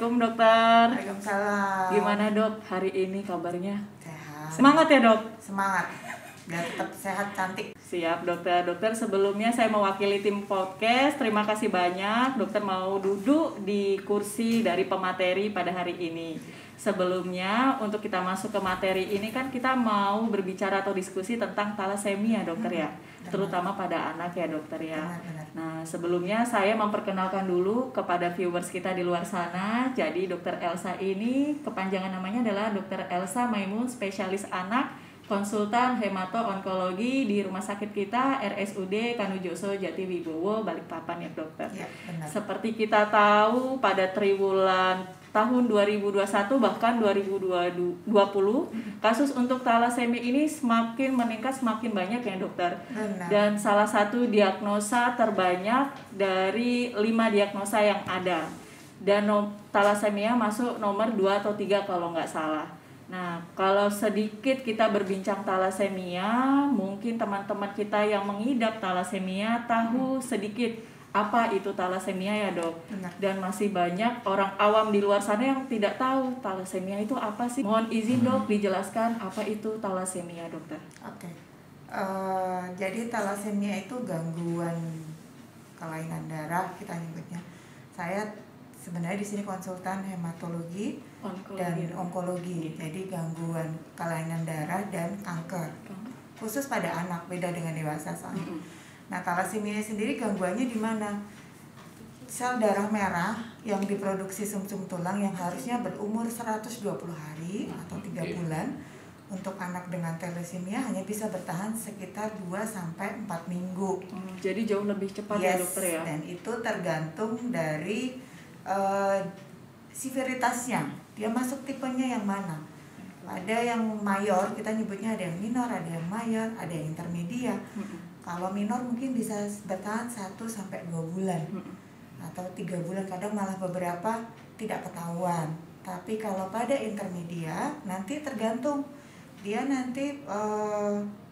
Assalamualaikum dokter. Waalaikumsalam. Gimana dok hari ini kabarnya? Sehat. Semangat ya dok? Semangat. Biar tetap sehat cantik. Siap dokter. Dokter sebelumnya saya mewakili tim podcast. Terima kasih banyak dokter mau duduk di kursi dari pemateri pada hari ini. Sebelumnya untuk kita masuk ke materi ini kan kita mau berbicara atau diskusi tentang talasemia dokter ya, terutama pada anak ya dokter ya. Benar. Nah sebelumnya saya memperkenalkan dulu kepada viewers kita di luar sana. Jadi dokter Elsa ini kepanjangan namanya adalah dokter Elsa Maimun, spesialis anak, konsultan hemato-onkologi di rumah sakit kita RSUD Kanujoso Jatiwibowo Balikpapan ya dokter. Ya, benar. Seperti kita tahu pada triwulan tahun 2021 bahkan 2020 kasus untuk talasemia ini semakin meningkat, semakin banyak ya dokter. Benar. Dan salah satu diagnosa terbanyak dari 5 diagnosa yang ada. Dan talasemia masuk nomor 2 atau 3 kalau nggak salah. Nah, kalau sedikit kita berbincang talasemia, mungkin teman-teman kita yang mengidap talasemia tahu sedikit apa itu talasemia ya dok. Benar. Dan masih banyak orang awam di luar sana yang tidak tahu talasemia itu apa sih. Mohon izin dok dijelaskan apa itu talasemia dokter. Oke. Jadi talasemia itu gangguan kelainan darah kita nyebutnya. Saya sebenarnya di sini konsultan hematologi dan onkologi. Jadi gangguan kelainan darah dan kanker. Khusus pada anak, beda dengan dewasa soalnya. Nah, talasemia sendiri gangguannya di mana? Sel darah merah yang diproduksi sumsum tulang yang harusnya berumur 120 hari atau 3 bulan untuk anak dengan talasemia hanya bisa bertahan sekitar 2-4 minggu. Jadi jauh lebih cepat ya dokter ya. Dan itu tergantung dari severitasnya. Dia masuk tipenya yang mana? Ada yang mayor, kita nyebutnya ada yang minor, ada yang mayor, ada yang intermedia. Kalau minor mungkin bisa bertahan 1-2 bulan atau 3 bulan, kadang malah beberapa tidak ketahuan. Tapi kalau pada intermedia nanti tergantung dia nanti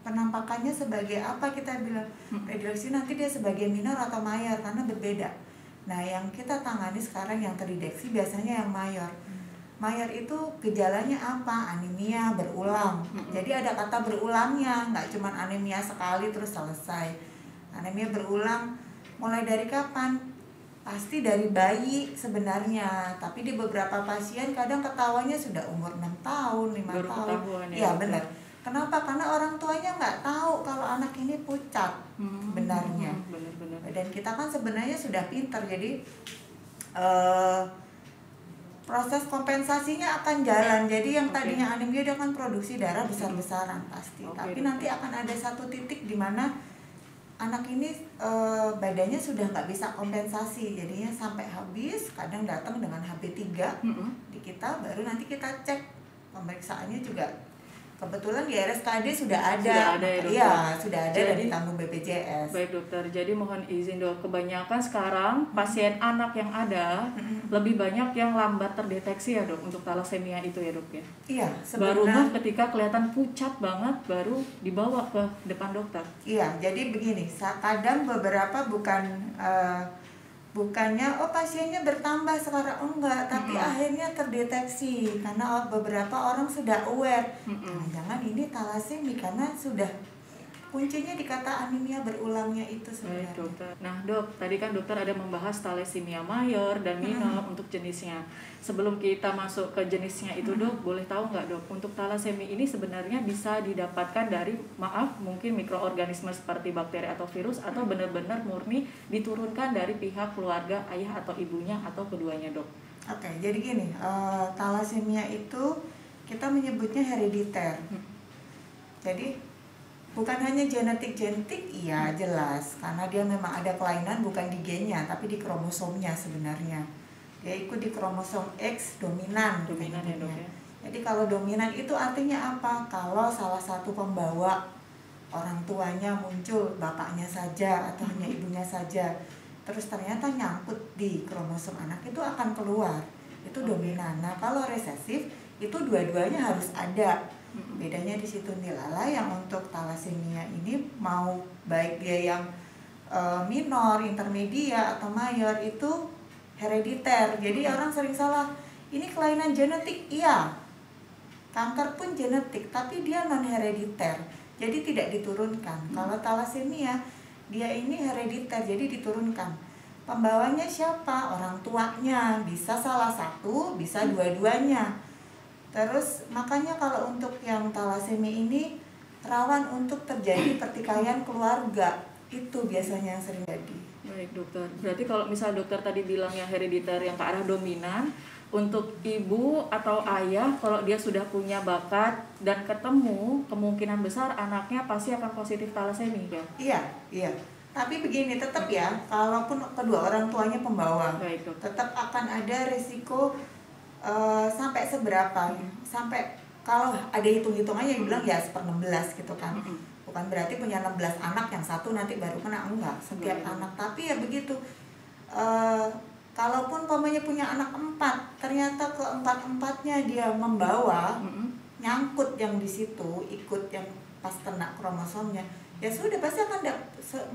penampakannya sebagai apa, kita bilang prediksi nanti dia sebagai minor atau mayor karena berbeda. Nah yang kita tangani sekarang yang terdeteksi biasanya yang mayor. Mayor itu gejalanya apa? Anemia berulang. Jadi ada kata berulangnya, nggak cuma anemia sekali terus selesai. Anemia berulang mulai dari kapan? Pasti dari bayi sebenarnya. Tapi di beberapa pasien kadang ketawanya sudah umur 6 tahun, 5 tahun. Iya benar. Kenapa? Karena orang tuanya nggak tahu kalau anak ini pucat sebenarnya. Dan kita kan sebenarnya sudah pinter, jadi proses kompensasinya akan jalan. Jadi yang tadinya anemia dia akan produksi darah besar-besaran pasti. Tapi nanti akan ada satu titik di mana anak ini badannya sudah nggak bisa kompensasi. Jadinya sampai habis, kadang datang dengan HB3 di kita, baru nanti kita cek pemeriksaannya juga. Kebetulan di RSKD sudah ada ya dokter? Iya, sudah ada. Jadi, dan ditanggung BPJS. Baik dokter, jadi mohon izin dok, kebanyakan sekarang pasien anak yang ada lebih banyak yang lambat terdeteksi ya dok untuk talasemia itu ya dok ya? Iya, baru sebenarnya ketika kelihatan pucat banget baru dibawa ke depan dokter. Iya, jadi begini, kadang beberapa bukannya pasiennya bertambah sekarang, enggak, tapi akhirnya terdeteksi karena beberapa orang sudah aware. Jangan ini talasemia karena sudah kuncinya di kata anemia berulangnya itu sebenarnya. Baik dokter. Nah dok, tadi kan dokter ada membahas talasemia mayor dan minor untuk jenisnya. Sebelum kita masuk ke jenisnya itu dok, boleh tahu nggak dok, untuk talasemia ini sebenarnya bisa didapatkan dari, mungkin mikroorganisme seperti bakteri atau virus, atau benar-benar murni diturunkan dari pihak keluarga, ayah atau ibunya atau keduanya dok? Oke, jadi gini, talasemia itu kita menyebutnya herediter. Jadi bukan hanya genetik, iya jelas, karena dia memang ada kelainan bukan di gennya, tapi di kromosomnya sebenarnya. Dia ikut di kromosom X dominan ya dok ya. Jadi kalau dominan itu artinya apa? Kalau salah satu pembawa, orang tuanya muncul, bapaknya saja atau hanya ibunya saja, terus ternyata nyangkut di kromosom anak, itu akan keluar. Itu dominan. Nah kalau resesif itu dua-duanya harus ada. Bedanya di situ nih Lala, yang untuk talasemia ini mau baik dia yang minor, intermedia atau mayor itu herediter. Jadi orang sering salah, Ini kelainan genetik, iya. Kanker pun genetik, tapi dia non herediter, jadi tidak diturunkan. Kalau talasemia, dia ini herediter, jadi diturunkan. Pembawanya siapa? Orang tuanya, bisa salah satu, bisa dua-duanya. Terus makanya kalau untuk yang talasemia ini rawan untuk terjadi pertikaian keluarga, itu biasanya yang sering jadi. Baik dokter, berarti kalau misal dokter tadi bilang yang herediter yang ke arah dominan, untuk ibu atau ayah kalau dia sudah punya bakat dan ketemu, kemungkinan besar anaknya pasti akan positif talasemia. Iya, iya. Tapi begini, tetap ya, kalaupun kedua orang tuanya pembawa, Baik, dokter. tetap akan ada resiko sampai seberapa, sampai kalau ada hitung-hitungannya bilang ya 1/16 gitu kan. Bukan berarti punya 16 anak yang satu nanti baru kena, enggak, setiap anak. Tapi ya begitu, kalaupun umpamanya punya anak 4, ternyata keempat-empatnya dia membawa, nyangkut yang di situ, ikut yang pas kena kromosomnya, ya sudah pasti akan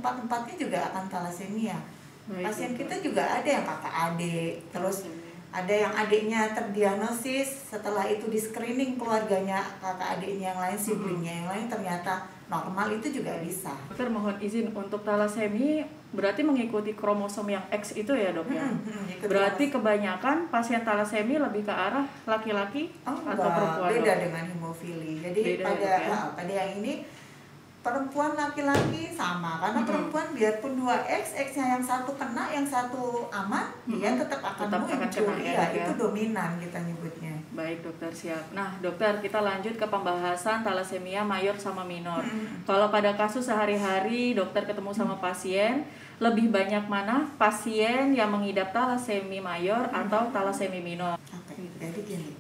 empat-empatnya juga akan talasemia. Pasien kita juga ada yang kakak adik, terus ada yang adiknya terdiagnosis, setelah itu di screening keluarganya, kakak adiknya yang lain, siblingnya yang lain ternyata normal, itu juga bisa. Dokter mohon izin, untuk talasemia berarti mengikuti kromosom yang X itu ya dok ya? Berarti kebanyakan pasien talasemia lebih ke arah laki-laki atau perempuan? Beda dengan hemofili. Jadi beda pada yang ini perempuan laki-laki sama, karena perempuan biarpun 2X, X-nya yang satu kena, yang satu aman, dia tetap akan muncul. Iya, itu dominan kita nyebutnya. Baik dokter, siap. Nah dokter, kita lanjut ke pembahasan talasemia mayor sama minor. Kalau pada kasus sehari-hari dokter ketemu sama pasien, lebih banyak mana pasien yang mengidap talasemia mayor atau talasemia minor? Oke, jadi gini,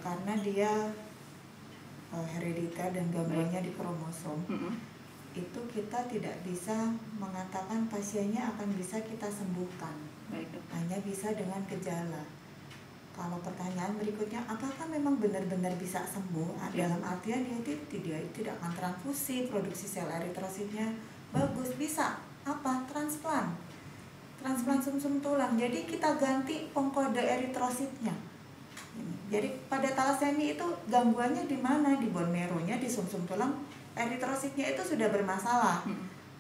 karena dia herediter dan gangguannya di kromosom, itu kita tidak bisa mengatakan pasiennya akan bisa kita sembuhkan. Baik, hanya bisa dengan gejala. Kalau pertanyaan berikutnya, apakah memang benar-benar bisa sembuh? Dalam artian dia tidak akan transfusi, produksi sel eritrositnya bagus, bisa apa? Transplant sumsum tulang. Jadi kita ganti pengkode eritrositnya. Jadi pada talasemia itu gangguannya di mana? Di bone marrow-nya, di sumsum tulang, eritrositnya itu sudah bermasalah.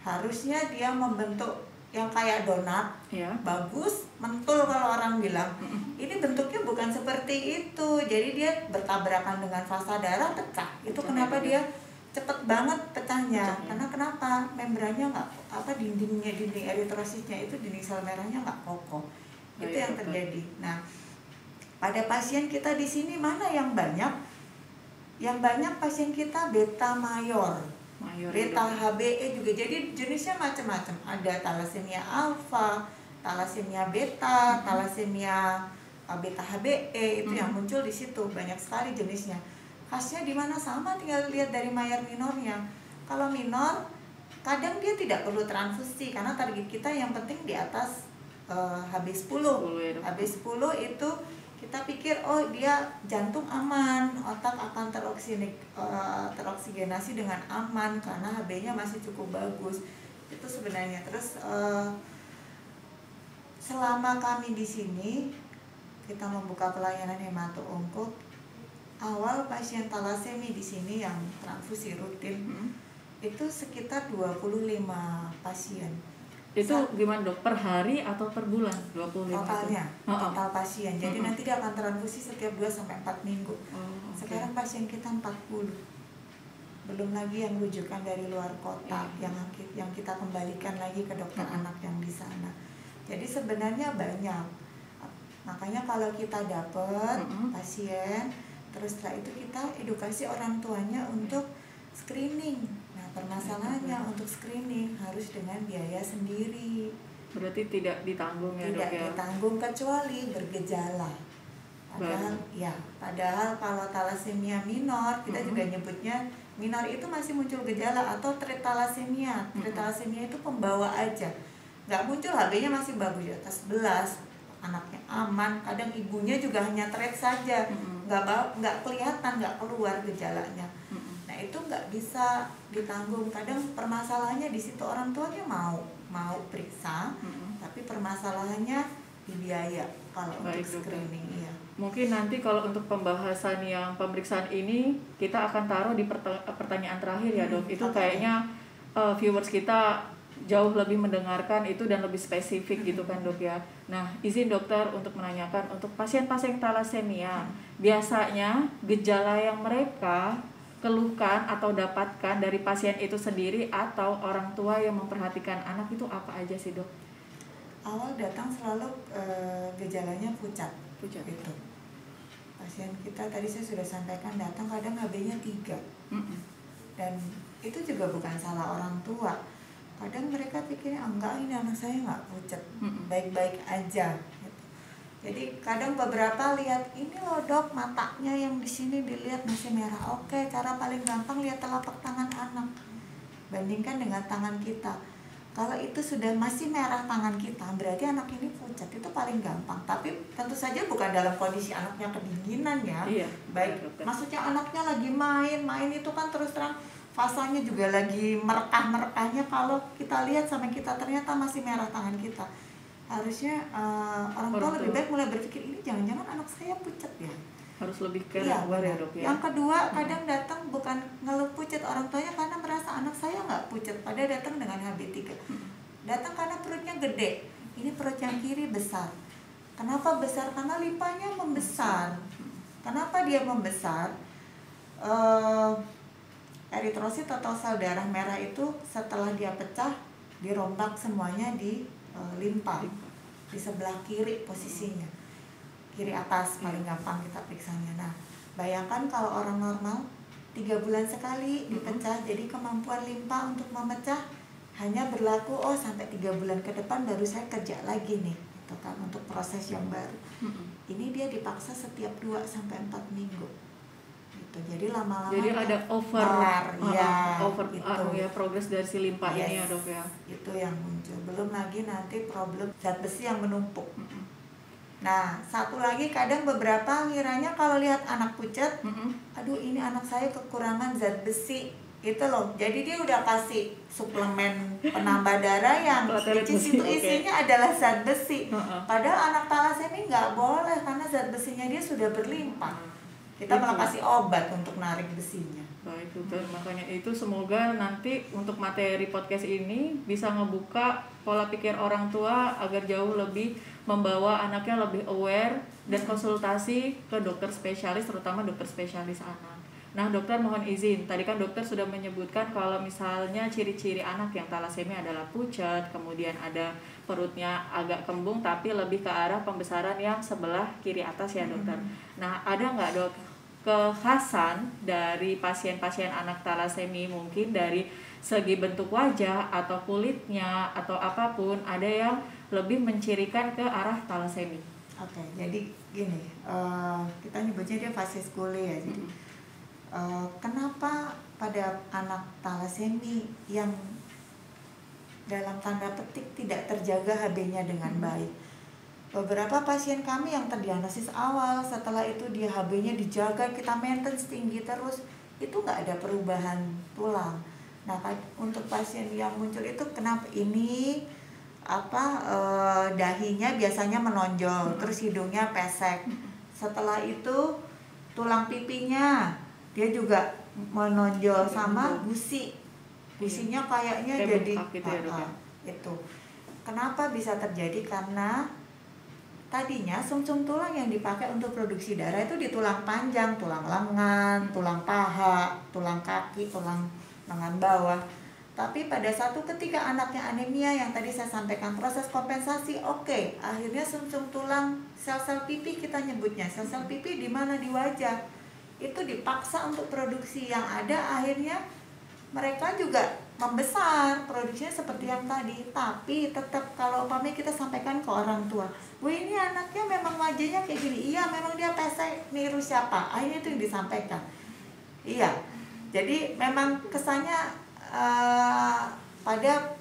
Harusnya dia membentuk yang kayak donat, bagus, mentul kalau orang bilang. Ini bentuknya bukan seperti itu. Jadi dia bertabrakan dengan fasa darah, pecah. Itu kenapa dia cepet banget pecahnya. Karena kenapa? Membrannya dinding eritrositnya itu, dinding sel merahnya nggak kokoh. Itu yang terjadi. Nah, pada pasien kita di sini mana yang banyak? Yang banyak pasien kita beta mayor, beta HBE juga. Jadi jenisnya macam-macam. Ada talasemia alfa, talasemia beta, talasemia beta HBE, itu yang muncul di situ. Banyak sekali jenisnya. Khasnya di mana? Sama, tinggal lihat dari mayor minornya. Kalau minor, kadang dia tidak perlu transfusi karena target kita yang penting di atas HB10. HB10 itu kita pikir dia jantung aman, otak akan teroksigenasi dengan aman karena HB-nya masih cukup bagus. Itu sebenarnya. Terus selama kami di sini kita membuka pelayanan hemato-onko, awal pasien talasemia di sini yang transfusi rutin itu sekitar 25 pasien. Itu gimana dok? Per hari atau per bulan? 25 totalnya, total pasien. Jadi nanti dia akan transfusi setiap 2-4 minggu. Sekarang pasien kita 40. Belum lagi yang rujukan dari luar kota, yang kita kembalikan lagi ke dokter anak yang di sana. Jadi sebenarnya banyak. Makanya kalau kita dapat pasien, terus setelah itu kita edukasi orang tuanya untuk screening. Nah, permasalahannya untuk screening harus dengan biaya sendiri. Berarti tidak ditanggung ya dok ya? Tidak ditanggung kecuali bergejala. Padahal kalau talasemia minor, kita juga nyebutnya minor itu masih muncul gejala atau tritalasemia. Tritalasemia itu pembawa aja, nggak muncul, HB-nya masih bagus di atas 11, anaknya aman, kadang ibunya juga hanya tret saja, nggak kelihatan, nggak keluar gejalanya. Nah itu nggak bisa ditanggung. Kadang permasalahannya di situ, orang tuanya mau periksa, tapi permasalahannya di biaya kalau Baik, untuk dokter. screening. Iya. Mungkin nanti kalau untuk pembahasan yang pemeriksaan ini kita akan taruh di pertanyaan terakhir ya dok. Itu Oke. kayaknya viewers kita jauh lebih mendengarkan itu dan lebih spesifik gitu kan dok ya. Nah izin dokter untuk menanyakan untuk pasien-pasien thalassemia, biasanya gejala yang mereka keluhkan atau dapatkan dari pasien itu sendiri atau orang tua yang memperhatikan anak itu apa aja sih dok? Awal datang selalu gejalanya pucat. Pucat. Itu. Pasien kita tadi saya sudah sampaikan datang kadang HB-nya 3. Dan itu juga bukan salah orang tua. Kadang mereka pikirnya enggak, ini anak saya nggak pucat, baik-baik aja. Gitu. Jadi kadang beberapa lihat ini loh dok, matanya yang di sini dilihat masih merah. Oke, cara paling gampang lihat telapak tangan anak. Bandingkan dengan tangan kita. Kalau itu sudah masih merah tangan kita, berarti anak ini pucat. Itu paling gampang. Tapi tentu saja bukan dalam kondisi anaknya kedinginan ya. Iya. Baik, maksudnya anaknya lagi main itu kan terus terang fasanya juga lagi merekah-merekahnya. Kalau kita lihat sama kita ternyata masih merah tangan kita, harusnya orang tua lebih baik mulai berpikir ini jangan-jangan anak saya pucat ya. Harus lebih care ya, ya dok ya. Yang kedua kadang datang bukan ngeluh pucat orang tuanya karena merasa anak saya nggak pucat, padahal datang dengan HB3. Datang karena perutnya gede, ini perut yang kiri besar. Kenapa besar? Karena limpahnya membesar. Kenapa dia membesar? Eritrosit atau sel darah merah itu setelah dia pecah dirombak semuanya di limpa di sebelah kiri posisinya, kiri atas paling gampang kita periksanya. Nah bayangkan kalau orang normal 3 bulan sekali dipecah, jadi kemampuan limpa untuk memecah hanya berlaku sampai 3 bulan ke depan baru saya kerja lagi nih, itu kan untuk proses yang baru. Ini dia dipaksa setiap 2 sampai 4 minggu. Jadi lama-lama jadi ada over itu ya progres dari si limpa ini ya dok ya. Itu yang muncul. Belum lagi nanti problem zat besi yang menumpuk. Nah satu lagi kadang beberapa ngiranya kalau lihat anak pucat, aduh ini anak saya kekurangan zat besi itu loh. Jadi dia udah kasih suplemen penambah darah yang itu isinya adalah zat besi. Padahal anak thalassemia nggak boleh karena zat besinya dia sudah berlimpah. Kita malah kasih obat untuk narik besinya. Baik dokter, makanya itu semoga nanti untuk materi podcast ini bisa ngebuka pola pikir orang tua agar jauh lebih membawa anaknya lebih aware dan konsultasi ke dokter spesialis, terutama dokter spesialis anak. Nah dokter mohon izin, tadi kan dokter sudah menyebutkan kalau misalnya ciri-ciri anak yang thalassemia adalah pucat, kemudian ada perutnya agak kembung tapi lebih ke arah pembesaran yang sebelah kiri atas ya dokter. Nah ada nggak dok kekhasan dari pasien-pasien anak thalassemia, mungkin dari segi bentuk wajah atau kulitnya atau apapun, ada yang lebih mencirikan ke arah thalassemia? Oke, jadi gini, kita nyebutnya dia facies gule ya. Jadi kenapa pada anak thalassemia yang dalam tanda petik tidak terjaga HB-nya dengan baik? Beberapa pasien kami yang terdiagnosis awal, setelah itu dia HB-nya dijaga, kita maintenance tinggi terus, itu nggak ada perubahan tulang. Nah untuk pasien yang muncul itu kenapa ini dahinya biasanya menonjol, terus hidungnya pesek. Setelah itu tulang pipinya dia juga menonjol sama gusinya kayaknya jadi itu. Kenapa bisa terjadi? Karena tadinya sumsum tulang yang dipakai untuk produksi darah itu di tulang panjang, tulang lengan, tulang paha, tulang kaki, tulang lengan bawah. Tapi pada satu ketika anaknya anemia yang tadi saya sampaikan proses kompensasi, akhirnya sumsum tulang, sel-sel pipi kita nyebutnya, sel-sel pipi di mana di wajah itu dipaksa untuk produksi, yang ada akhirnya mereka juga membesar, produksinya seperti yang tadi. Tapi tetap kalau umpamanya kita sampaikan ke orang tua, bu ini anaknya memang wajahnya kayak gini, iya memang dia pesek, niru siapa, akhirnya itu yang disampaikan. Iya, jadi memang kesannya pada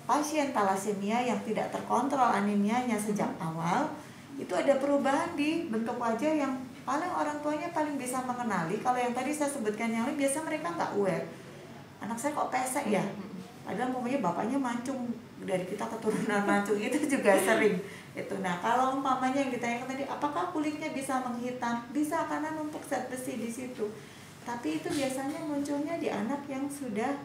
pasien thalassemia yang tidak terkontrol anemianya sejak awal, itu ada perubahan di bentuk wajah yang paling orang tuanya paling bisa mengenali. Kalau yang tadi saya sebutkan yang lain, biasa mereka nggak aware. Anak saya kok pesek ya? padahal umpamanya bapaknya mancung, dari kita keturunan mancung itu juga sering itu. Nah kalau umpamanya yang ditanyakan tadi, apakah kulitnya bisa menghitam? Bisa, karena numpuk zat besi di situ. Tapi itu biasanya munculnya di anak yang sudah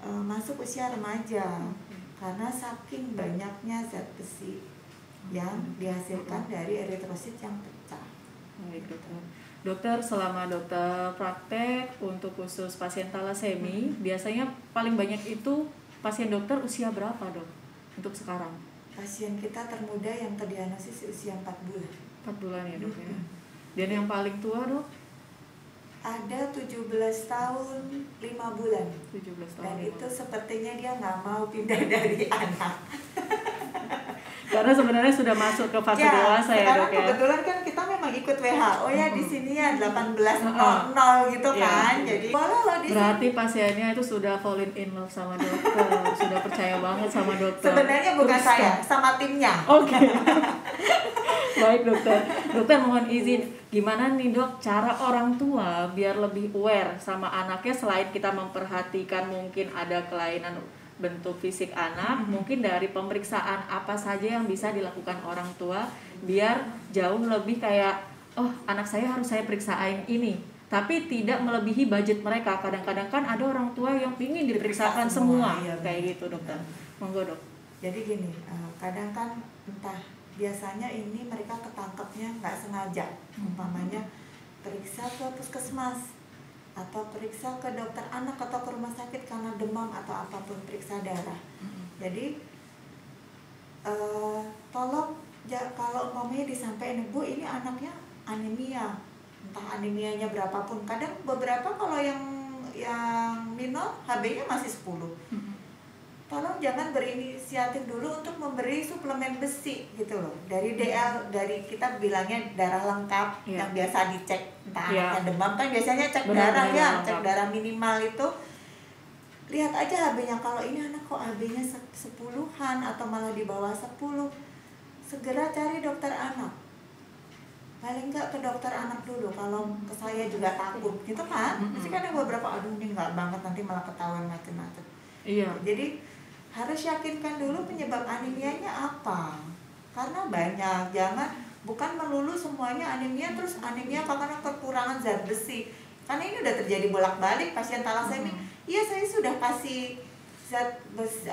masuk usia remaja, karena saking banyaknya zat besi yang dihasilkan dari eritrosit yang pecah. Baik dokter. Dokter, selama dokter praktek untuk khusus pasien talasemi, biasanya paling banyak itu pasien dokter usia berapa dok untuk sekarang? Pasien kita termuda yang terdiagnosis usia 4 bulan. 4 bulan ya dok ya. Dan yang paling tua dok? Ada 17 tahun 5 bulan. 17 tahun. Dan itu sepertinya dia nggak mau pindah dari anak. Karena sebenarnya sudah masuk ke fase dewasa ya dok ya. Kebetulan kan kita memang ikut WHO ya di sini ya 1800 gitu kan. Jadi boleh loh di berarti pasiennya itu sudah falling in love sama dokter, sudah percaya banget sama dokter. Sebenarnya bukan saya, sama timnya. Oke. Baik dokter. Dokter mohon izin, gimana nih dok cara orang tua biar lebih aware sama anaknya, selain kita memperhatikan mungkin ada kelainan bentuk fisik anak, mungkin dari pemeriksaan apa saja yang bisa dilakukan orang tua biar jauh lebih kayak, oh anak saya harus saya periksain ini, tapi tidak melebihi budget mereka. Kadang-kadang kan ada orang tua yang ingin diperiksakan semua ya, kayak gitu dokter. Monggo dok. Jadi gini, kadang kan entah biasanya ini mereka ketangkepnya nggak sengaja, umpamanya periksa ke puskesmas atau periksa ke dokter anak atau ke rumah sakit karena demam atau apapun, periksa darah. Jadi tolong kalau umpamanya disampaikan, Bu ini anaknya anemia, entah anemianya berapapun. Kadang beberapa kalau yang minor HB-nya masih 10. Tolong jangan berinisiatif dulu untuk memberi suplemen besi gitu loh. Dari DL, dari kita bilangnya darah lengkap yang biasa dicek, entah anaknya demam kan biasanya cek darah ya, cek darah minimal itu. Lihat aja HB-nya, kalau ini anak kok HB-nya 10-an atau malah di bawah 10, segera cari dokter anak. Paling enggak ke dokter anak dulu, kalau ke saya juga takut gitu kan. Pasti kan ada beberapa, aduh ini enggak banget, nanti malah ketahuan macam-macam. Iya. Jadi harus yakinkan dulu penyebab anemianya apa, karena banyak, bukan melulu semuanya anemia terus anemia karena kekurangan zat besi. Karena ini udah terjadi bolak-balik pasien talasemi. Iya saya sudah kasih zat besi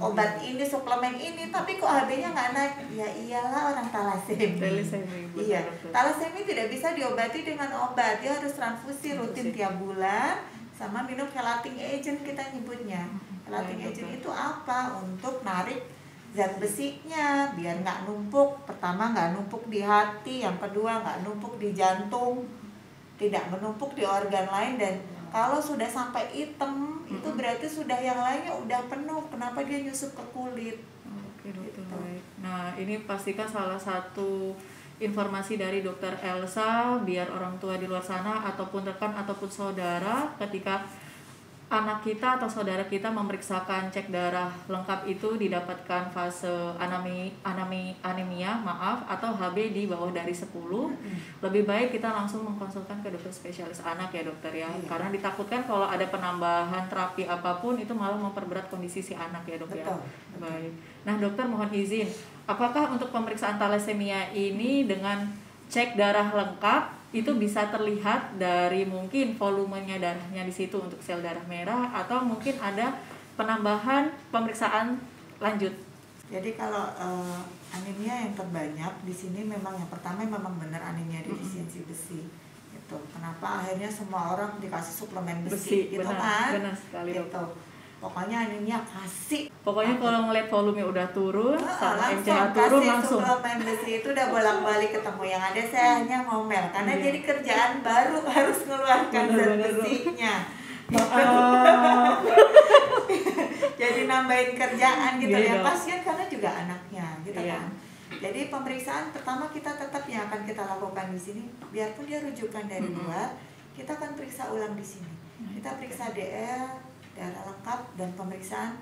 obat ini, suplemen ini, tapi kok HB-nya nggak naik. Ya iyalah orang talasemi. Iya, talasemi tidak bisa diobati dengan obat, dia harus transfusi rutin tiap bulan sama minum chelating agent kita nyebutnya. Chelating agent itu apa? Untuk narik zat besinya biar nggak numpuk. Pertama nggak numpuk di hati, yang kedua nggak numpuk di jantung, tidak menumpuk di organ lain. Dan kalau sudah sampai hitam itu berarti sudah yang lainnya udah penuh. Kenapa dia nyusup ke kulit? Oke dokter, baik. Nah ini pastikan salah satu informasi dari dokter Elsa biar orang tua di luar sana ataupun rekan ataupun saudara, ketika anak kita atau saudara kita memeriksakan cek darah lengkap itu didapatkan fase anemia atau HB di bawah dari 10, lebih baik kita langsung mengkonsulkan ke dokter spesialis anak ya dokter ya. Karena ditakutkan kalau ada penambahan terapi apapun itu malah memperberat kondisi si anak ya dok ya. Baik. Nah dokter mohon izin, apakah untuk pemeriksaan talasemia ini dengan cek darah lengkap itu bisa terlihat dari mungkin volumenya darahnya di situ untuk sel darah merah, atau mungkin ada penambahan pemeriksaan lanjut? Jadi kalau anemia yang terbanyak di sini memang yang pertama memang benar anemia defisiensi besi. Itu kenapa akhirnya semua orang dikasih suplemen besi gitu kan? Benar sekali gitu. Pokoknya anemia kasih. Pokoknya kalau ngeliat volume udah turun, sama MCH turun langsung. Suplemen besi itu udah bolak-balik ketemu. Yang ada saya hanya ngomel karena jadi kerjaan baru harus ngeluarkan zat besinya. Jadi nambahin kerjaan gitu ya pasien karena juga anaknya gitu kan. Jadi pemeriksaan pertama kita tetap yang akan kita lakukan di sini, biarpun dia rujukan dari luar, kita akan periksa ulang di sini. Kita periksa DL, darah lengkap, dan pemeriksaan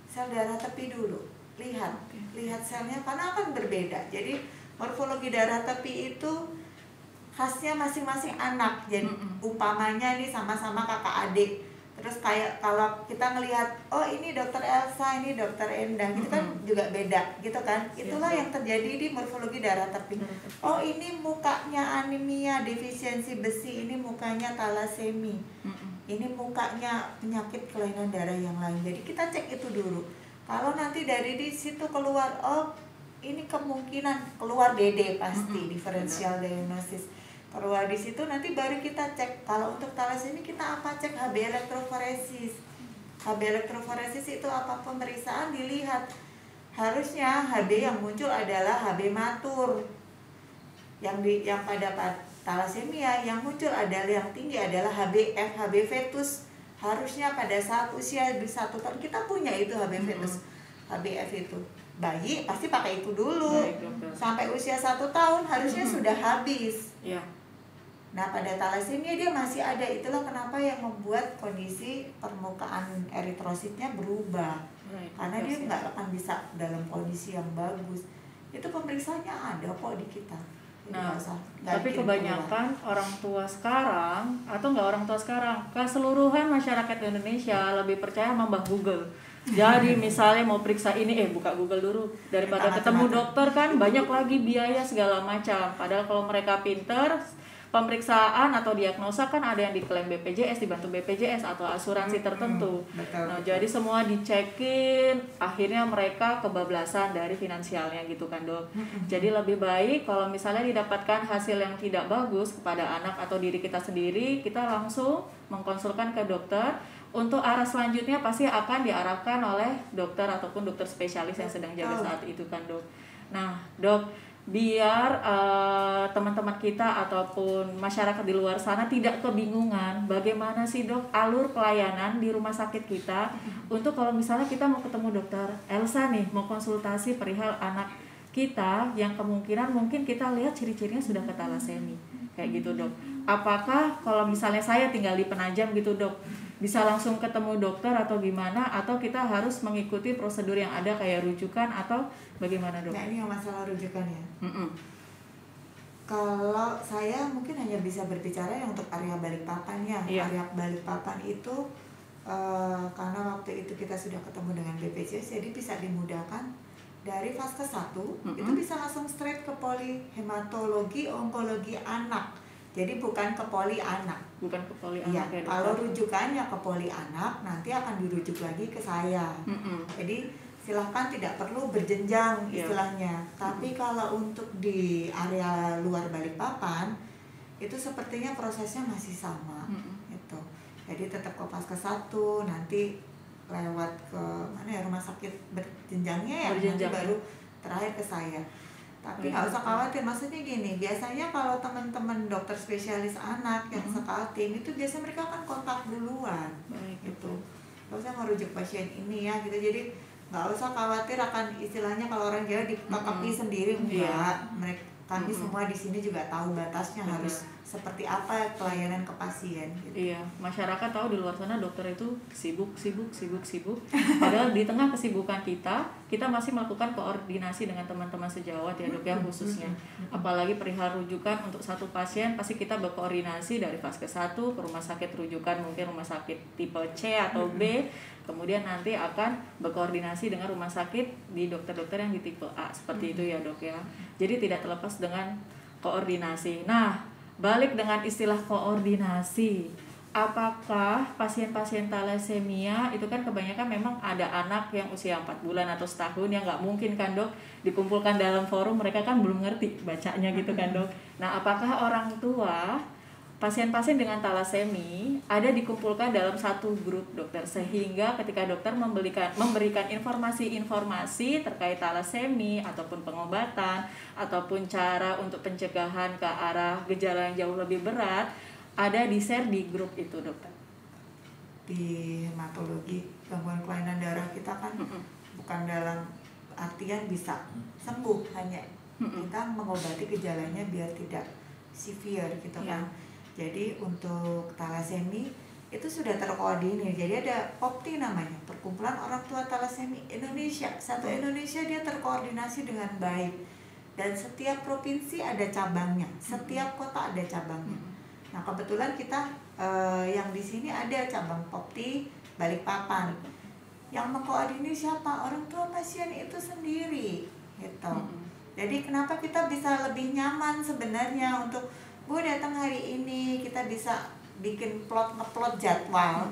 sel darah tepi dulu. Lihat selnya karena akan berbeda. Jadi morfologi darah tepi itu khasnya masing-masing anak. Jadi umpamanya nih sama-sama kakak adik, Terus kayak kalau kita ngelihat, oh ini dokter Elsa, ini dokter Endah, gitu kan juga beda gitu kan. Itulah yang terjadi di morfologi darah teping. Oh ini mukanya anemia defisiensi besi, ini mukanya talasemi, ini mukanya penyakit kelainan darah yang lain. Jadi kita cek itu dulu. Kalau nanti dari di situ keluar, oh ini kemungkinan keluar DD pasti, differential diagnosis. Keluar di situ nanti baru kita cek. Kalau untuk talasemi kita apa? Cek HB elektroforesis. HB elektroforesis itu apa? Pemeriksaan dilihat. Harusnya HB yang muncul adalah HB matur. Yang pada talasemia yang muncul adalah yang tinggi adalah HBF, HB fetus. Harusnya pada saat usia 1 tahun kita punya itu HB fetus. HBF itu. Bayi pasti pakai itu dulu. Sampai usia 1 tahun harusnya sudah habis. Ya. Nah pada talasemia dia masih ada, itulah kenapa yang membuat kondisi permukaan eritrositnya berubah. Karena dia nggak akan bisa dalam kondisi yang bagus. Itu pemeriksaannya ada kok di kita. Nah, tapi kebanyakan orang tua sekarang, atau nggak orang tua sekarang, keseluruhan masyarakat Indonesia lebih percaya sama Mbah Google. Jadi misalnya mau periksa ini, buka Google dulu. Daripada ketemu dokter kan banyak lagi biaya segala macam. Padahal kalau mereka pinter, pemeriksaan atau diagnosa kan ada yang diklaim BPJS, dibantu BPJS atau asuransi tertentu. Nah, jadi semua dicekin, akhirnya mereka kebablasan dari finansialnya gitu kan dok. Jadi lebih baik kalau misalnya didapatkan hasil yang tidak bagus kepada anak atau diri kita sendiri, kita langsung mengkonsulkan ke dokter. Untuk arah selanjutnya pasti akan diarahkan oleh dokter ataupun dokter spesialis yang sedang jaga saat itu kan dok. Nah dok, biar teman-teman kita ataupun masyarakat di luar sana tidak kebingungan bagaimana sih dok alur pelayanan di rumah sakit kita untuk kalau misalnya kita mau ketemu dokter Elsa nih, mau konsultasi perihal anak kita yang kemungkinan mungkin kita lihat ciri-cirinya sudah ke talasemi kayak gitu dok. Apakah kalau misalnya saya tinggal di Penajam gitu dok, bisa langsung ketemu dokter atau gimana, atau kita harus mengikuti prosedur yang ada kayak rujukan atau bagaimana dok? Nah ini yang masalah rujukan ya. Kalau saya mungkin hanya bisa berbicara yang untuk area Balikpapan ya. Area Balikpapan itu karena waktu itu kita sudah ketemu dengan BPJS, jadi bisa dimudahkan dari fase 1 itu bisa langsung straight ke polihematologi onkologi anak. Jadi bukan ke poli anak. Bukan ke poli anak ya, kalau rujukannya ke poli anak nanti akan dirujuk lagi ke saya. Jadi silahkan tidak perlu berjenjang istilahnya. Tapi kalau untuk di area luar Balikpapan itu sepertinya prosesnya masih sama. Gitu. Jadi tetap ke fase 1, nanti lewat ke mana ya, rumah sakit berjenjangnya ya, nanti baru terakhir ke saya. Tapi nggak usah khawatir, maksudnya gini, biasanya kalau teman-teman dokter spesialis anak yang sekaltim itu biasanya mereka kan kontak duluan, gitu. Nggak usah merujuk pasien ini ya, gitu. Jadi nggak usah khawatir akan istilahnya kalau orang Jawa dipakapi sendiri, enggak. Kami semua di sini juga tahu batasnya harus seperti apa pelayanan ke pasien. Gitu. Iya, masyarakat tahu di luar sana dokter itu sibuk. Padahal di tengah kesibukan kita masih melakukan koordinasi dengan teman-teman sejawat ya dok ya khususnya. Apalagi perihal rujukan untuk satu pasien pasti kita berkoordinasi dari fase 1 ke rumah sakit rujukan, mungkin rumah sakit tipe C atau B. Kemudian nanti akan berkoordinasi dengan rumah sakit di dokter-dokter yang di tipe A seperti itu ya dok ya. Jadi tidak terlepas dengan koordinasi. Nah, balik dengan istilah koordinasi. Apakah pasien-pasien talasemia itu kan kebanyakan memang ada anak yang usia 4 bulan atau setahun yang nggak mungkin kan dok dikumpulkan dalam forum, mereka kan belum ngerti bacanya gitu kan dok. Nah, apakah orang tua pasien-pasien dengan talasemi ada dikumpulkan dalam satu grup dokter sehingga ketika dokter memberikan informasi-informasi terkait talasemi ataupun pengobatan ataupun cara untuk pencegahan ke arah gejala yang jauh lebih berat ada di share di grup itu dokter? Di hematologi gangguan kelainan darah kita kan bukan dalam artian bisa sembuh, hanya kita mengobati gejalanya biar tidak severe gitu kan. Jadi untuk talasemi itu sudah terkoordinir. Jadi ada POPTI namanya, Perkumpulan Orang Tua Talasemi Indonesia. Satu Indonesia dia terkoordinasi dengan baik. Dan setiap provinsi ada cabangnya, setiap kota ada cabangnya. Nah kebetulan kita yang di sini ada cabang Popti Balikpapan. Yang mengkoordinir siapa? Orang tua pasien itu sendiri gitu. Jadi kenapa kita bisa lebih nyaman sebenarnya untuk Bu datang hari ini, kita bisa bikin ngeplot jadwal.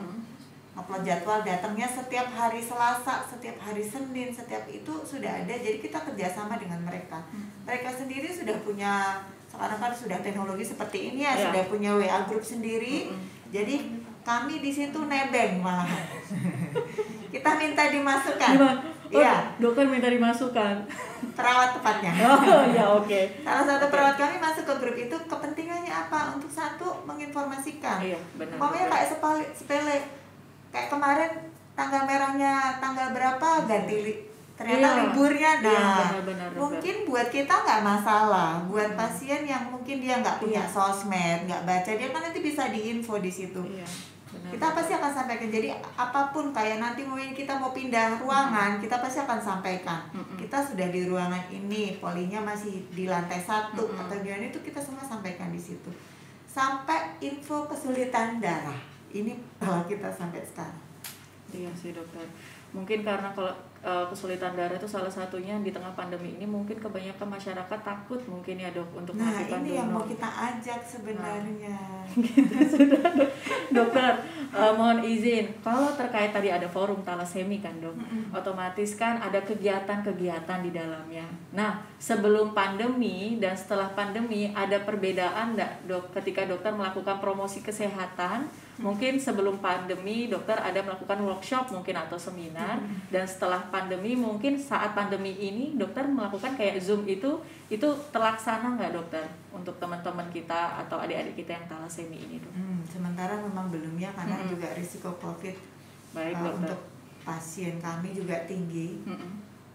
Ngeplot jadwal datangnya setiap hari Selasa, setiap hari Senin, setiap itu sudah ada. Jadi kita kerjasama dengan mereka. Mereka sendiri sudah punya, sekarang kan sudah teknologi seperti ini ya, sudah punya WA group sendiri. Jadi kami di situ nebeng malah. Kita minta dimasukkan. Iya. Dokter minta dimasukkan. Perawat tepatnya. Oh ya, oke. Salah satu perawat kami masuk ke grup itu, kepentingannya apa? Untuk satu, menginformasikan. Iya, benar. Pokoknya kayak sepele. Kayak kemarin tanggal merahnya tanggal berapa ganti ternyata liburnya. Nah, benar, mungkin buat kita nggak masalah. Buat pasien yang mungkin dia nggak punya sosmed, nggak baca, dia kan nanti bisa diinfo di situ. Kita pasti akan sampaikan. Jadi apapun, kayak nanti mungkin kita mau pindah ruangan, kita pasti akan sampaikan. Kita sudah di ruangan ini, polinya masih di lantai 1 atau gimana, itu kita semua sampaikan di situ. Sampai info kesulitan darah, ini telah kita sampai sekarang. Iya sih dokter. Mungkin karena kalau kesulitan darah itu salah satunya di tengah pandemi ini, mungkin kebanyakan masyarakat takut mungkin ya dok untuk melakukan donor. Nah ini yang mau kita ajak sebenarnya. Gitu sudah dokter. Mohon izin, kalau terkait tadi ada forum talasemi kan dok, otomatis kan ada kegiatan-kegiatan di dalamnya. Nah sebelum pandemi dan setelah pandemi ada perbedaan nggak dok ketika dokter melakukan promosi kesehatan? Mungkin sebelum pandemi dokter ada melakukan workshop mungkin atau seminar, dan setelah pandemi mungkin saat pandemi ini dokter melakukan kayak Zoom itu terlaksana nggak dokter untuk teman-teman kita atau adik-adik kita yang talasemi ini dok? Sementara memang belum ya, karena juga risiko COVID untuk pasien kami juga tinggi.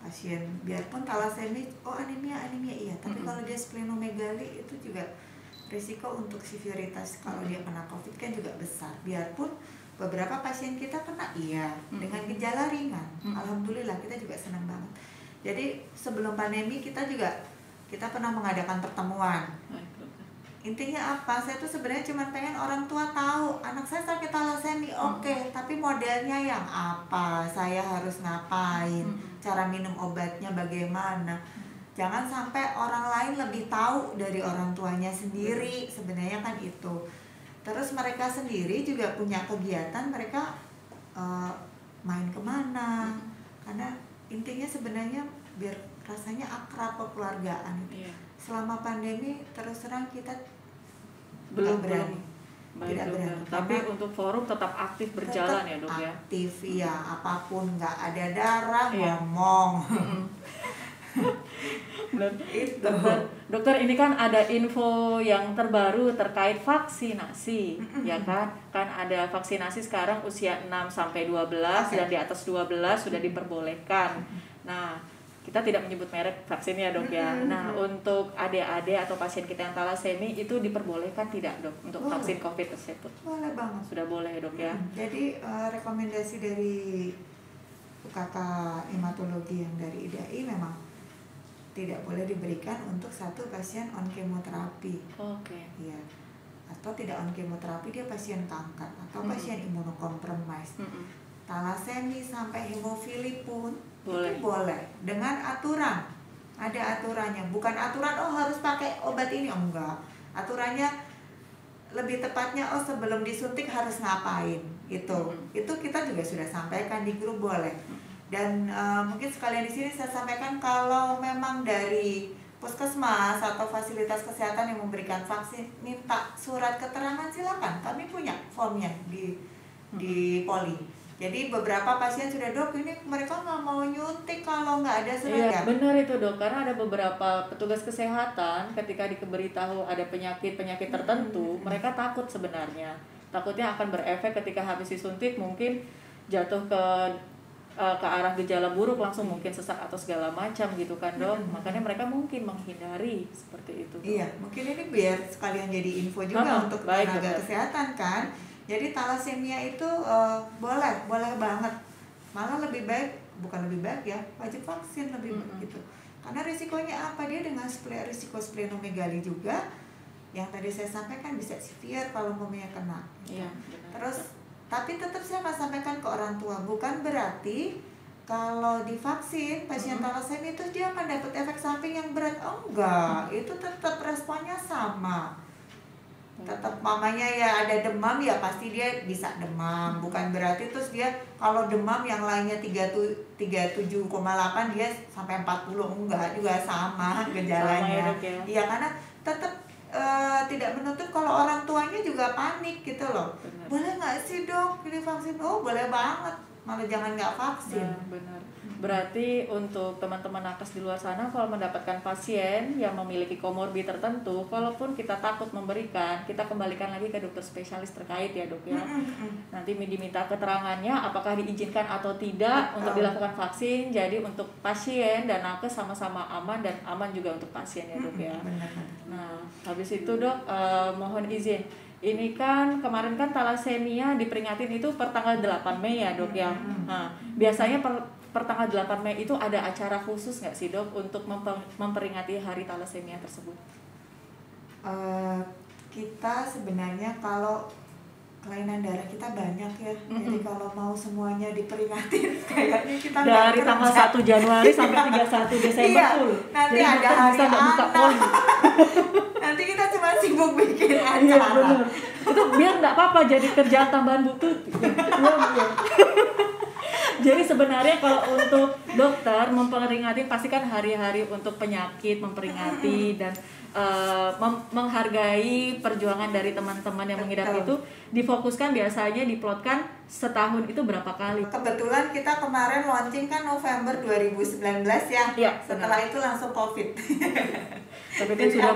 Pasien biarpun talasemi, anemia iya, tapi kalau dia splenomegali itu juga risiko untuk severitas kalau dia kena COVID kan juga besar. Biarpun beberapa pasien kita kena dengan gejala ringan. Alhamdulillah kita juga senang banget. Jadi sebelum pandemi kita pernah mengadakan pertemuan. Intinya apa? Saya tuh sebenarnya cuma pengen orang tua tahu anak saya sakit talasemi, oke, tapi modelnya yang apa? Saya harus ngapain? Cara minum obatnya bagaimana? Jangan sampai orang lain lebih tahu dari orang tuanya sendiri, sebenarnya kan itu. Terus mereka sendiri juga punya kegiatan, mereka main kemana. Karena intinya sebenarnya biar rasanya akrab, kekeluargaan. Selama pandemi terus terang kita belum berani. Tidak berani. Tapi untuk forum tetap aktif berjalan ya dok ya? Aktif ya, apapun, nggak ada darah, ngomong. Dokter, ini kan ada info yang terbaru terkait vaksinasi, ya kan? Kan ada vaksinasi sekarang usia 6 sampai 12 dan di atas 12 sudah diperbolehkan. Nah, kita tidak menyebut merek vaksinnya dok ya. Nah, untuk adik-adik atau pasien kita yang talasemi itu diperbolehkan tidak dok untuk vaksin COVID tersebut? Boleh banget. Sudah boleh dok ya. Jadi rekomendasi dari UKK hematologi yang dari IDAI memang tidak boleh diberikan untuk satu pasien on kemoterapi. Iya. Atau tidak on kemoterapi, dia pasien kanker atau pasien imunokompromis. Talasemi sampai hemofili pun itu boleh dengan aturan. Ada aturannya, bukan aturan harus pakai obat ini, enggak. Aturannya lebih tepatnya sebelum disuntik harus ngapain gitu. Itu kita juga sudah sampaikan di grup, boleh. Dan mungkin sekalian di sini saya sampaikan, kalau memang dari puskesmas atau fasilitas kesehatan yang memberikan vaksin minta surat keterangan, silakan, kami punya formnya di poli. Jadi beberapa pasien sudah, dok ini mereka nggak mau nyuntik kalau nggak ada surat. Iya benar itu dok, karena ada beberapa petugas kesehatan ketika diberitahu ada penyakit tertentu, mereka takut sebenarnya. Takutnya akan berefek ketika habis disuntik, mungkin jatuh ke arah gejala buruk, langsung mungkin sesak atau segala macam gitu kan dok. Makanya mereka mungkin menghindari seperti itu dok. Iya, mungkin ini biar sekalian jadi info juga untuk tenaga kesehatan kan. Jadi talasemia itu boleh banget. Malah lebih baik, bukan lebih baik ya, wajib vaksin lebih baik gitu. Karena risikonya apa? Dia dengan risiko splenomegali juga, yang tadi saya sampaikan bisa severe kalau umpamanya kena. Iya, Terus tapi tetap saya akan sampaikan ke orang tua, bukan berarti kalau divaksin pasien thalassemia itu dia akan dapat efek samping yang berat. Oh enggak, itu tetap responnya sama. Tetap mamanya ya ada demam ya pasti dia bisa demam. Bukan berarti terus dia kalau demam yang lainnya 37,8 dia sampai 40, enggak, juga sama gejalanya. Iya, karena tetap tidak menutup kalau orang tuanya juga panik gitu loh. Benar. Boleh nggak sih dok ini vaksin? Oh boleh banget, malah jangan nggak vaksin. Nah, benar. Berarti untuk teman-teman nakes di luar sana kalau mendapatkan pasien yang memiliki komorbid tertentu, kalaupun kita takut memberikan, kita kembalikan lagi ke dokter spesialis terkait ya dok ya. Nanti diminta keterangannya apakah diizinkan atau tidak untuk dilakukan vaksin. Jadi untuk pasien dan nakes sama-sama aman dan aman juga untuk pasien ya dok ya. Nah habis itu dok mohon izin. Ini kan kemarin kan thalassemia diperingatin itu per tanggal 8 Mei ya dok ya. Nah biasanya per tanggal 8 Mei itu ada acara khusus nggak sih dok untuk memperingati hari thalassemia tersebut? Kita sebenarnya kalau kelainan darah kita banyak ya. Jadi kalau mau semuanya diperingatin kayaknya kita dari tanggal 1 Januari sampai 31 Desember full. Nanti jadi ada hari anak. Nanti kita cuma sibuk bikin acara. Iya benar. Itu biar nggak apa-apa jadi kerjaan tambahan butut. Jadi sebenarnya kalau untuk dokter memperingati pasti kan hari-hari untuk penyakit memperingati dan menghargai perjuangan dari teman-teman yang mengidap itu difokuskan biasanya diplotkan setahun itu berapa kali? Kebetulan kita kemarin launching kan November 2019 ya. Iya, setelah itu langsung COVID. Tapi kan sudah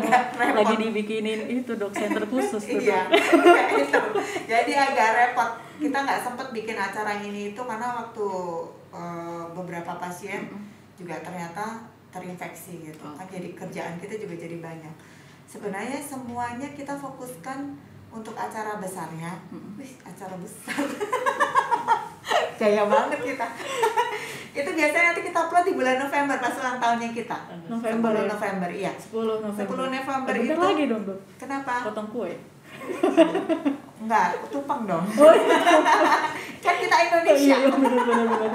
lagi dibikinin itu dok center khusus tuh. Iya, itu. Jadi agak repot. Kita nggak sempet bikin acara ini itu karena waktu beberapa pasien juga ternyata terinfeksi gitu kan, jadi kerjaan kita juga jadi banyak. Sebenarnya semuanya kita fokuskan untuk acara besarnya. Wih, acara besar. Gaya banget kita. Itu biasanya nanti kita upload di bulan November pas ulang tahunnya kita. November 10 November, iya. 10 November itu. Lagi dong, Dok. Kenapa? Potong kue. Enggak, tumpeng dong. Kan kita Indonesia. Iya, benar.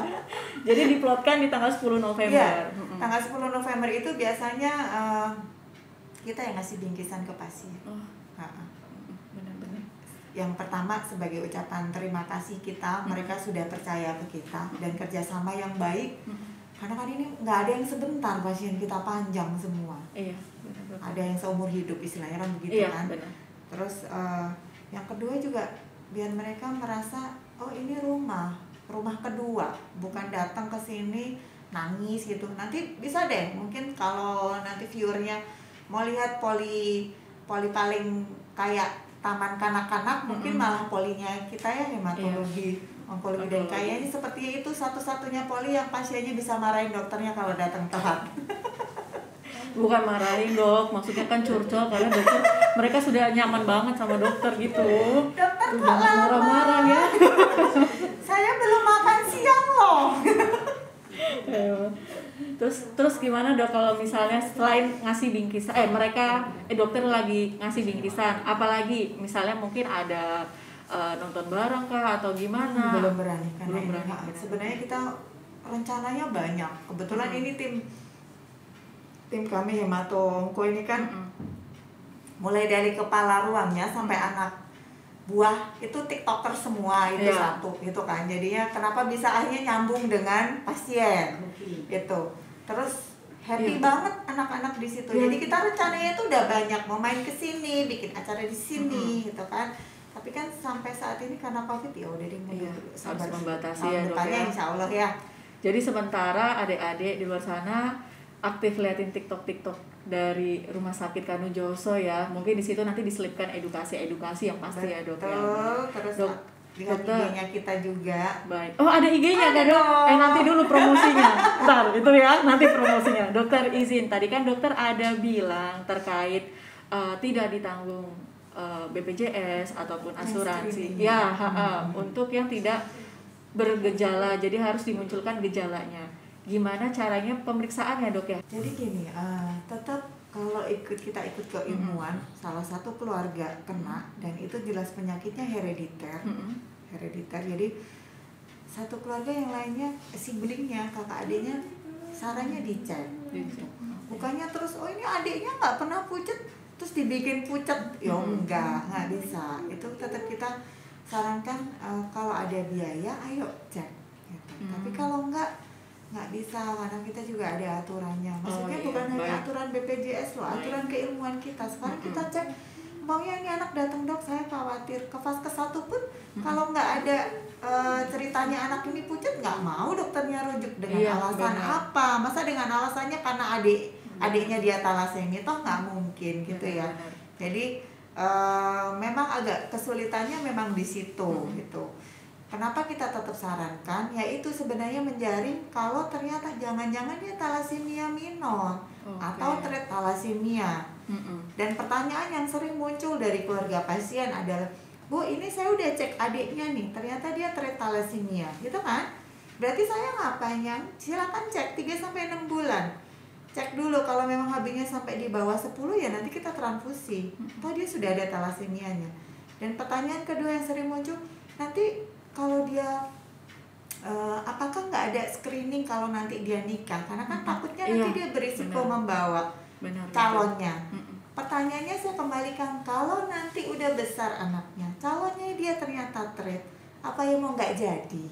Jadi diplotkan di tanggal 10 November. Iya, tanggal 10 November itu biasanya kita yang ngasih bingkisan ke pasien. Benar-benar. Yang pertama sebagai ucapan terima kasih kita, mereka sudah percaya ke kita dan kerjasama yang baik. Karena kan ini nggak ada yang sebentar, pasien kita panjang semua. Iya, benar. Ada yang seumur hidup istilahnya kan begitu kan. Benar. Terus yang kedua juga biar mereka merasa oh ini rumah kedua, bukan datang ke sini nangis gitu. Nanti bisa deh mungkin kalau nanti viewernya mau lihat poli paling kayak taman kanak-kanak, mungkin malah polinya kita ya hematologi, onkologi, dan kayaknya seperti itu satu-satunya poli yang pasiennya bisa marahin dokternya kalau datang telat. Bukan marahin dok, maksudnya kan curcol karena dokter mereka sudah nyaman banget sama dokter gitu. Dokter kok marah-marah ya. Saya belum makan siang loh. Terus gimana dok kalau misalnya selain ngasih bingkisan, dokter lagi ngasih bingkisan, apalagi misalnya mungkin ada nonton bareng kah atau gimana? Belum berani. Sebenarnya kita rencananya banyak. Kebetulan ini tim kami hemato-onko ini kan mulai dari kepala ruangnya sampai anak buah itu tiktoker semua itu satu gitu kan. Jadinya kenapa bisa akhirnya nyambung dengan pasien gitu. Terus happy banget anak-anak di situ. Jadi kita rencananya itu udah banyak mau main ke sini, bikin acara di sini gitu kan. Tapi kan sampai saat ini karena Covid ya udah mundur harus membatasi ya dok ya. Insya Allah ya. Jadi sementara adik-adik di luar sana aktif liatin TikTok dari Rumah Sakit Kanu Joso ya. Mungkin di situ nanti diselipkan edukasi yang pasti. Betul, ya dok ya. Terus lihat IG-nya kita juga. Baik. Oh ada IG-nya kan dok? Nanti dulu promosinya. Bentar itu ya nanti promosinya. Dokter izin tadi kan dokter ada bilang terkait tidak ditanggung BPJS ataupun asuransi. Ya untuk yang tidak bergejala, jadi harus dimunculkan gejalanya. Gimana caranya pemeriksaannya dok ya? Jadi gini, tetap kalau kita ikut ke ilmuwan, salah satu keluarga kena dan itu jelas penyakitnya herediter. Herediter. Jadi satu keluarga yang lainnya, siblingnya, kakak adiknya, sarannya dicek. Bukannya terus, oh ini adiknya nggak pernah pucat, terus dibikin pucat. Ya nggak bisa. Itu tetap kita sarankan kalau ada biaya, ayo cek. Gitu. Tapi kalau nggak bisa, karena kita juga ada aturannya. Maksudnya bukan hanya aturan BPJS loh, aturan keilmuan kita. Sekarang kita cek, maunya ini anak datang dok, saya khawatir. Ke Vaskes 1 pun kalau nggak ada ceritanya anak ini pucat, nggak mau dokternya rujuk dengan alasan apa? Masa dengan alasannya karena adiknya dia talasemia, toh nggak mungkin gitu ya. Jadi memang agak kesulitannya memang di situ gitu. Kenapa kita tetap sarankan? Yaitu sebenarnya menjaring kalau ternyata jangan-jangan dia talasemia minor atau talasemia. Dan pertanyaan yang sering muncul dari keluarga pasien adalah, Bu, ini saya udah cek adiknya nih, ternyata dia talasemia, gitu kan? Berarti saya ngapain? Silakan cek 3-6 bulan. Cek dulu, kalau memang HB-nya sampai di bawah 10 ya nanti kita transfusi. Atau dia sudah ada talasemianya. Dan pertanyaan kedua yang sering muncul, nanti kalau dia apakah nggak ada screening kalau nanti dia nikah? Karena kan takutnya nanti dia berisiko membawa calonnya. Pertanyaannya saya kembalikan, kalau nanti udah besar anaknya, calonnya dia ternyata TRIP, apa yang mau nggak jadi?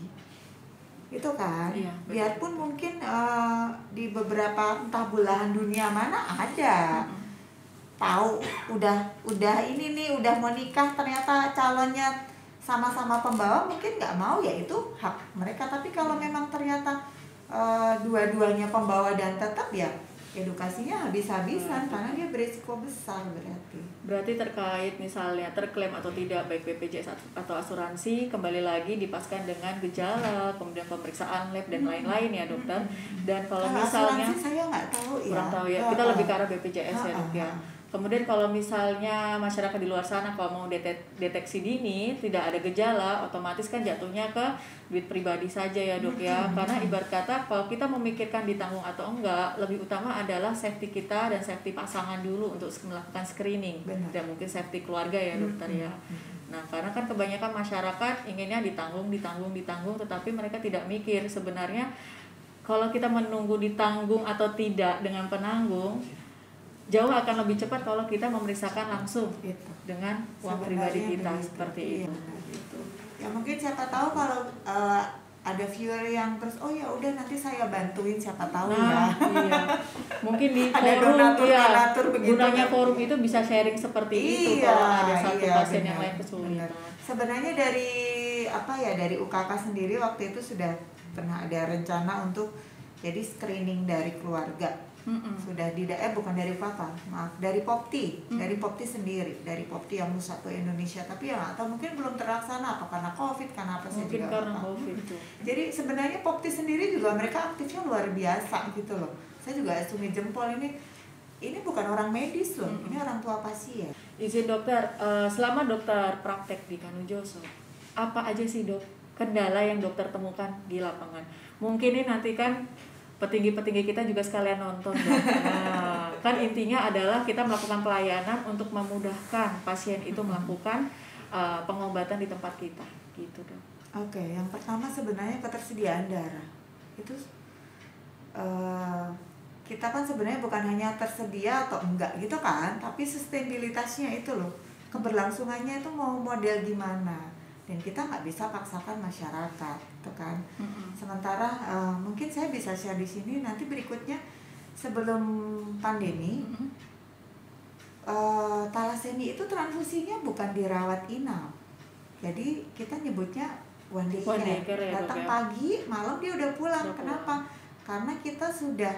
Itu kan, biarpun mungkin di beberapa entah belahan dunia mana ada, tahu udah ini nih udah mau nikah ternyata calonnya sama-sama pembawa, mungkin nggak mau, ya itu hak mereka. Tapi kalau memang ternyata dua-duanya pembawa dan tetap, ya edukasinya habis-habisan karena dia berisiko besar. Berarti terkait misalnya terklaim atau tidak baik BPJS atau asuransi, kembali lagi dipaskan dengan gejala, kemudian pemeriksaan lab dan lain-lain ya dokter. Dan kalau misalnya asuransi saya nggak tahu ya. Kurang tahu ya. Kita lebih ke arah BPJS ya dok ya. Kemudian kalau misalnya masyarakat di luar sana kalau mau deteksi dini tidak ada gejala, otomatis kan jatuhnya ke duit pribadi saja ya dok ya. Karena ibarat kata kalau kita memikirkan ditanggung atau enggak, lebih utama adalah safety kita dan safety pasangan dulu untuk melakukan screening. Dan mungkin safety keluarga ya dokter ya. Nah karena kan kebanyakan masyarakat inginnya ditanggung, tetapi mereka tidak mikir sebenarnya kalau kita menunggu ditanggung atau tidak dengan penanggung, jauh akan lebih cepat kalau kita memeriksakan langsung dengan uang pribadi kita seperti itu. Ya mungkin siapa tahu kalau ada viewer yang terus, oh ya udah nanti saya bantuin, siapa tahu ya. Iya. Mungkin di ada forum donatur begitu. Gunanya forum itu bisa sharing seperti itu kalau ada satu pasien yang lain kesulitan. Sebenarnya dari UKK sendiri waktu itu sudah pernah ada rencana untuk jadi screening dari keluarga. Sudah bukan dari UKK, maaf, dari Popti, dari Popti sendiri, dari Popti yang satu Indonesia, tapi ya atau mungkin belum terlaksana apa karena COVID, karena apa saya juga karena COVID. Jadi sebenarnya Popti sendiri juga mereka aktifnya luar biasa gitu loh. Saya juga acungi jempol, ini bukan orang medis loh, ini orang tua pasien. Izin dokter, selama dokter praktek di Kanujoso, apa aja sih dok kendala yang dokter temukan di lapangan? Mungkin ini nanti kan petinggi-petinggi kita juga sekalian nonton ya. Nah, kan intinya adalah kita melakukan pelayanan untuk memudahkan pasien itu melakukan pengobatan di tempat kita gitu dok. Oke, yang pertama sebenarnya ketersediaan darah itu kita kan sebenarnya bukan hanya tersedia atau enggak gitu kan, tapi sustainabilitasnya itu loh, keberlangsungannya itu mau model gimana. Dan kita nggak bisa paksakan masyarakat, gitu kan. Sementara mungkin saya bisa share di sini nanti berikutnya sebelum pandemi, talasemia itu transfusinya bukan dirawat inap, jadi kita nyebutnya one day care. Datang pagi, malam dia udah pulang. Kenapa? Karena kita sudah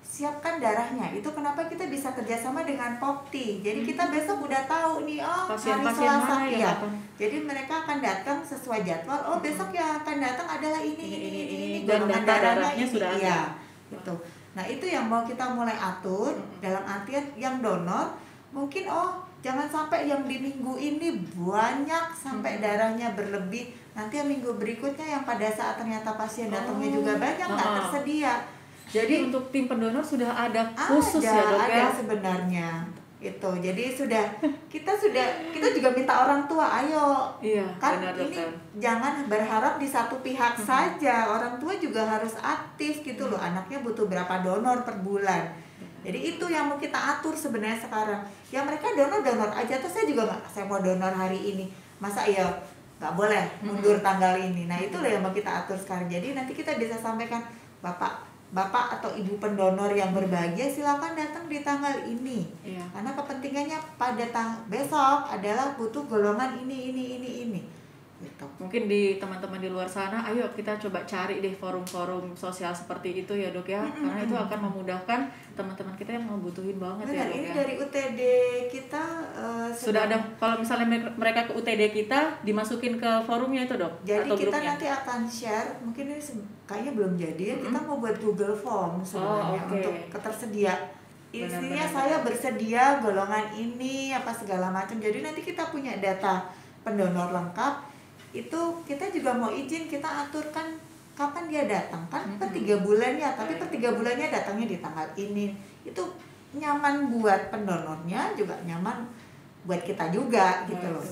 siapkan darahnya. Itu kenapa kita bisa kerjasama dengan Popti. Jadi kita besok udah tahu nih, hari Selasa ya. Jadi mereka akan datang sesuai jadwal. Oh besok yang akan datang adalah ini. Dan darahnya sudah ada. Gitu. Nah itu yang mau kita mulai atur. Dalam artian yang donor mungkin jangan sampai yang di minggu ini banyak sampai darahnya berlebih. Nanti yang minggu berikutnya yang pada saat ternyata pasien datangnya juga banyak nggak tersedia. Jadi untuk tim pendonor sudah ada khusus ya dok ya? Ada sebenarnya itu. Jadi kita juga minta orang tua, ayo. Iya, kan benar, ini dokter. jangan berharap di satu pihak saja. Orang tua juga harus aktif gitu loh. Anaknya butuh berapa donor per bulan. Jadi itu yang mau kita atur sebenarnya sekarang. Ya mereka donor aja. Terus saya juga saya mau donor hari ini. Masa ya nggak boleh mundur tanggal ini. Nah itulah yang mau kita atur sekarang. Jadi nanti kita bisa sampaikan, bapak atau ibu pendonor yang berbahagia silakan datang di tanggal ini. Iya. Karena kepentingannya pada besok adalah butuh golongan ini gitu. Mungkin di teman-teman di luar sana, ayo kita coba cari deh forum-forum sosial seperti itu ya dok ya, karena itu akan memudahkan teman-teman kita yang membutuhin banget. Benar, ya dok ini ya. dari UTD kita sudah ada, kalau misalnya mereka ke UTD kita dimasukin ke forumnya itu dok? Jadi atau kita grupnya? nanti akan share, mungkin ini kayaknya belum jadi ya, kita mau buat Google Form sebenarnya untuk ketersedia. Isinya saya bersedia golongan ini apa segala macam. Jadi nanti kita punya data pendonor lengkap. Itu kita juga mau izin, kita aturkan kapan dia datang kan per 3 bulannya, tapi per 3 bulannya datangnya di tanggal ini. Itu nyaman buat pendonornya, juga nyaman buat kita juga gitu loh.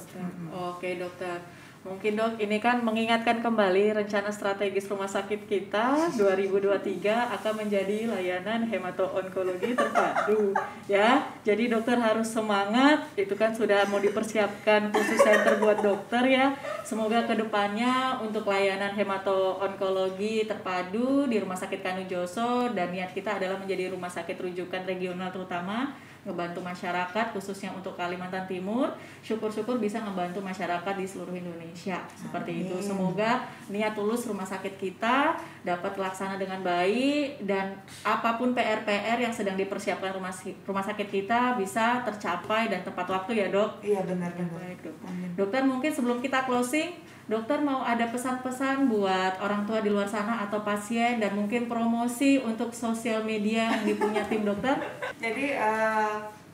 Oke dokter, mungkin dok ini kan mengingatkan kembali rencana strategis rumah sakit kita 2023 akan menjadi layanan hemato-onkologi terpadu ya. Jadi dokter harus semangat, itu kan sudah mau dipersiapkan khusus center buat dokter ya. Semoga kedepannya untuk layanan hemato-onkologi terpadu di Rumah Sakit Kanu Joso, dan niat kita adalah menjadi rumah sakit rujukan regional terutama, ngebantu masyarakat khususnya untuk Kalimantan Timur. Syukur-syukur bisa ngebantu masyarakat di seluruh Indonesia. Seperti itu. Semoga niat tulus rumah sakit kita dapat terlaksana dengan baik, dan apapun PR-PR yang sedang dipersiapkan rumah sakit kita bisa tercapai dan tepat waktu ya dok. Iya benar. Baik, dok. Dokter, mungkin sebelum kita closing, dokter mau ada pesan-pesan buat orang tua di luar sana atau pasien, dan mungkin promosi untuk sosial media yang dipunya tim dokter? Jadi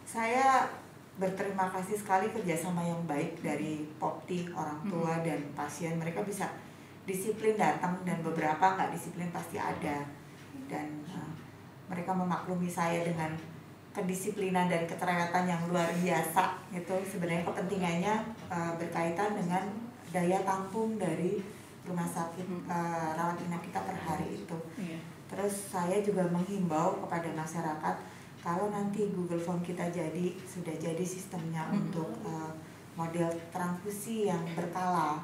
saya berterima kasih sekali kerjasama yang baik dari Popti, orang tua dan pasien. Mereka bisa disiplin datang, dan beberapa nggak disiplin pasti ada. Dan mereka memaklumi saya dengan kedisiplinan dan keterlibatan yang luar biasa. Itu sebenarnya kepentingannya berkaitan dengan daya tampung dari rumah sakit rawat inap kita per hari itu. Terus saya juga menghimbau kepada masyarakat, kalau nanti Google Form kita sudah jadi sistemnya untuk model transfusi yang berkala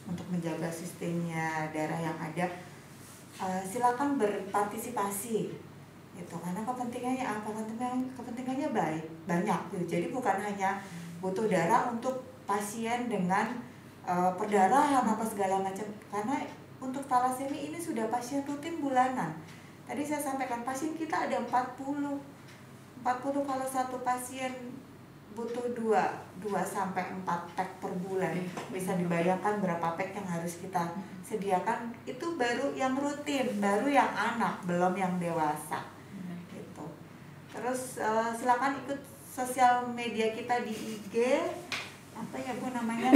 untuk menjaga sistemnya darah yang ada, silakan berpartisipasi gitu, karena kepentingannya apa? Kepentingannya banyak gitu. Jadi bukan hanya butuh darah untuk pasien dengan perdarahan apa segala macam, karena untuk talasemi ini sudah pasien rutin bulanan. Tadi saya sampaikan pasien kita ada 40 kalau satu pasien butuh 2 sampai 4 pack per bulan. Bisa dibayangkan berapa pack yang harus kita sediakan. Itu baru yang rutin, baru yang anak, belum yang dewasa gitu. Terus silakan ikut sosial media kita di IG, apa ya Bu namanya,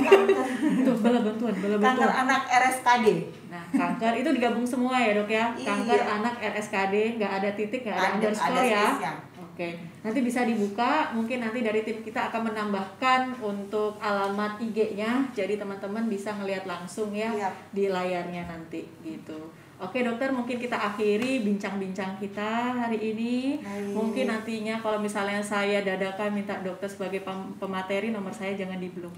bala bantuan kanker anak RSKD. Nah, kanker itu digabung semua ya dok ya. Kanker anak RSKD, nggak ada titik, nggak ada underscore ya. Oke, nanti bisa dibuka, mungkin nanti dari tim kita akan menambahkan untuk alamat IG-nya, jadi teman-teman bisa ngelihat langsung ya di layarnya nanti gitu. Oke dokter, mungkin kita akhiri bincang-bincang kita hari ini. Mungkin nantinya kalau misalnya saya dadakan minta dokter sebagai pemateri, nomor saya jangan di-blok.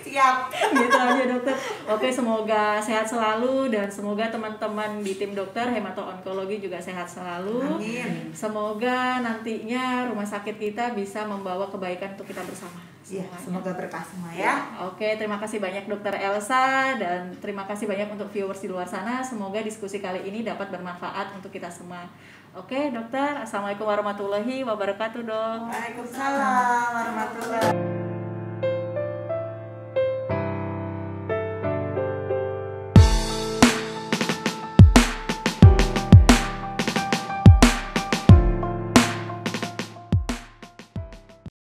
Siap. Gitu aja dokter. Oke, semoga sehat selalu, dan semoga teman-teman di tim dokter hemato-onkologi juga sehat selalu. Amin. Semoga nantinya rumah sakit kita bisa membawa kebaikan untuk kita bersama. Iya, semoga berkah semua ya. Oke, terima kasih banyak Dokter Elsa, dan terima kasih banyak untuk viewers di luar sana. Semoga diskusi kali ini dapat bermanfaat untuk kita semua. Oke, dokter, assalamualaikum warahmatullahi wabarakatuh, dok. Waalaikumsalam warahmatullahi wabarakatuh.